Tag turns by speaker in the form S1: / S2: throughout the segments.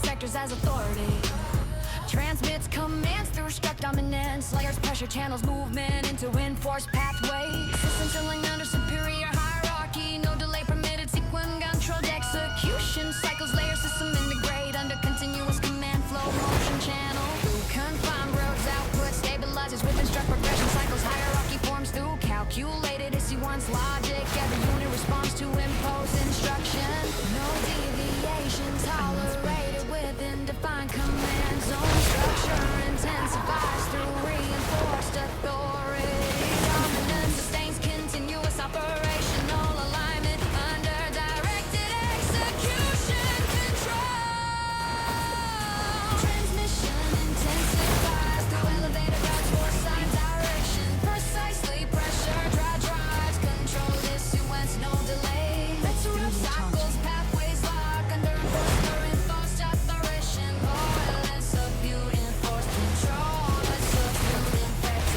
S1: sectors as authority. Transmits commands through struck dominance. Layers pressure channels movement into enforced pathways. System chilling under superior hierarchy. No delay permitted, sequence controlled execution. Cycles layer system integrate under continuous command flow motion channel. Through confined roads, output stabilizes with instruct progression cycles. Hierarchy forms through calculated issuance logic. Every unit responds to imposed instruction. No deviation tolerated within defined command zone. Structure intensifies through reinforced authority. Dominance sustains continuous operational alignment under directed execution control. Transmission intensifies through elevated routes for side direction. Precisely pressure drives control issuance, no delay. Retro cycles, pathways lock under enforced authority. Correlates subdued enforced control. Let's subdued infect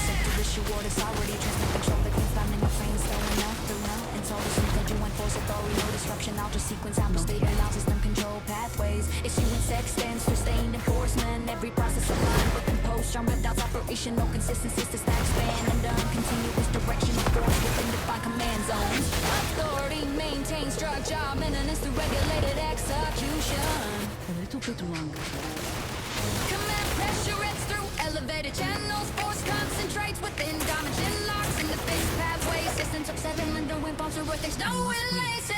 S1: sector issue orders already transmit control. The things found in your frame is still enough through no. And so this means that you enforce authority, no disruption. I'll just sequence out the state and now system control pathways. Issuance extends sustained enforcement. Every process aligned with imposed strong without operational consistency. System expand under continuous direction of force within defined command zones. Authority maintains structure, maintenance through regulated execution.
S2: A little bit longer.
S1: Command pressure it's through elevated channels. Force concentrates within dimension locks in the fixed pathway. Systems upset and under wind bombs or things. No relation.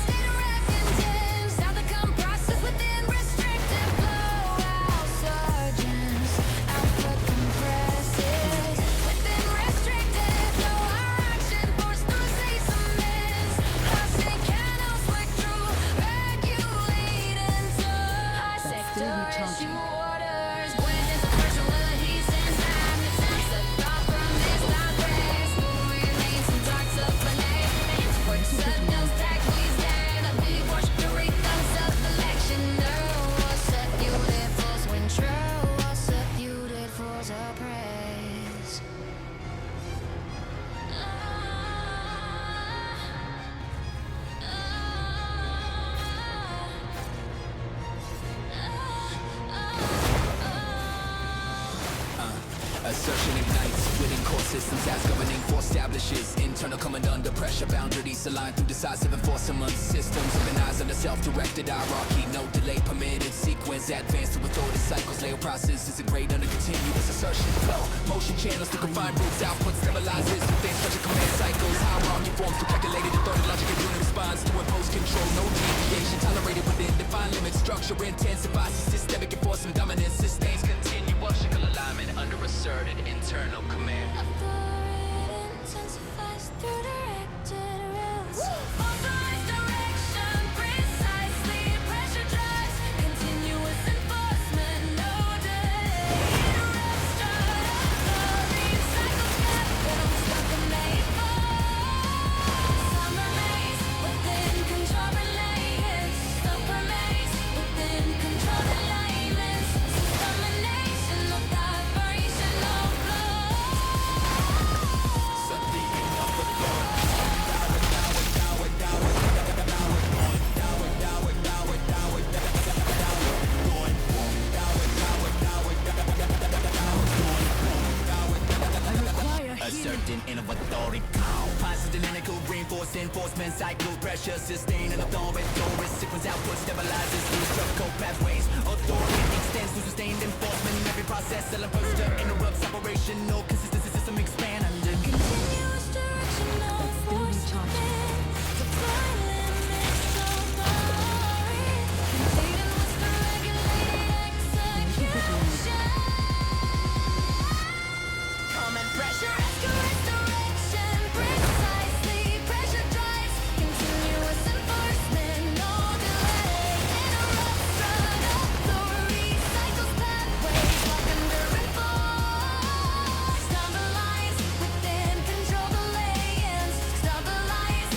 S1: State recondensed. How the come process within restricted flow. Out surgeons. Output compresses. Within restricted flow. Our action force through seasonings. Plastic channels flick through. Regulate into high sector issue orders. When is the first adhesion time? The sense of thought from this not rest. Who remains in dark sublimate. Transport signals tag please dead. A big wash to rethoughts of election. No, set beautiful when true. Set beautiful a praise.
S3: Assertion ignites within core systems as governing force establishes internal command under pressure. Boundaries aligned through decisive enforcement. Systems organized under self-directed hierarchy. No delay permitted. Sequence advanced through authority cycles. Layer processes integrate under continuous assertion flow. Motion channels through confined routes. Output stabilizes within structure command cycles. Hierarchy forms through calculated authority logic. And unit responds to impose control. No deviation tolerated within defined limits. Structure intensifies systemic enforcement. Dominance sustains continuous alignment under asserted internal command.
S1: Authority intensifies through directed routes. Authorized direction, precisely pressure drives. Continuous enforcement, no delay. Interrupts strut authority cycles capital stuck in May 4. Summer maze within control relays. Super maze within control alignments. Domination of the operational flow.
S3: Asserting in of authority count. Positive identical reinforced enforcement cycle. Pressure sustain and authority. Sequence output stabilizes through structural pathways. Authority extends to sustained enforcement. Every process element poster interrupts operational consistency. System expand under
S1: Continuous directional force within define limits of glory. Completing with the regulated execution. Common pressure escalates direction. Precisely pressure drives. Continuous enforcement, no delay. Interrupts run authority cycles pathways. Lock under enforce. Stabilize within control the lay-ins. Stabilize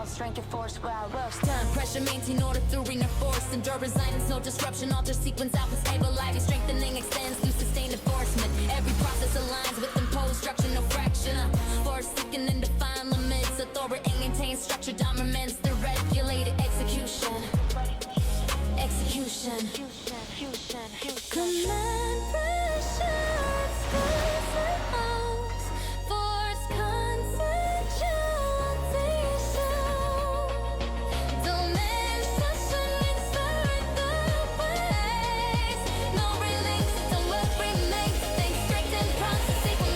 S1: resolve, strength and force where I roast. Time pressure, maintain order through reinforce. Endure resilience, no disruption. Alter sequence, alpha stabilize. Strengthening extends through sustained enforcement. Every process aligns with imposed structure, no fraction. Force seeking and define limits. Authority maintains structure, dominance. The regulated execution. Execution. Command pressure, exclusive modes. Force concentration. Dimension inside the waves. No release, the work remains. Stay strict and process equal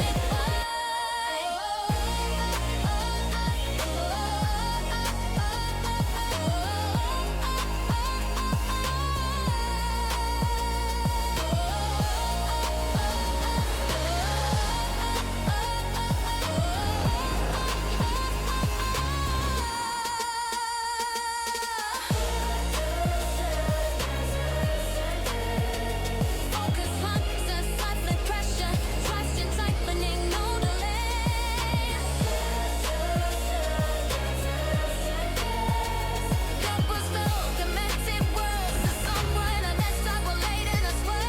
S1: Focus, hunt, sense, pressure. Trust and tightening, no delay. Purpose filled, demented worlds. The someone that's circulating us way.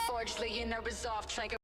S1: Forged, the inner resolve, trigger.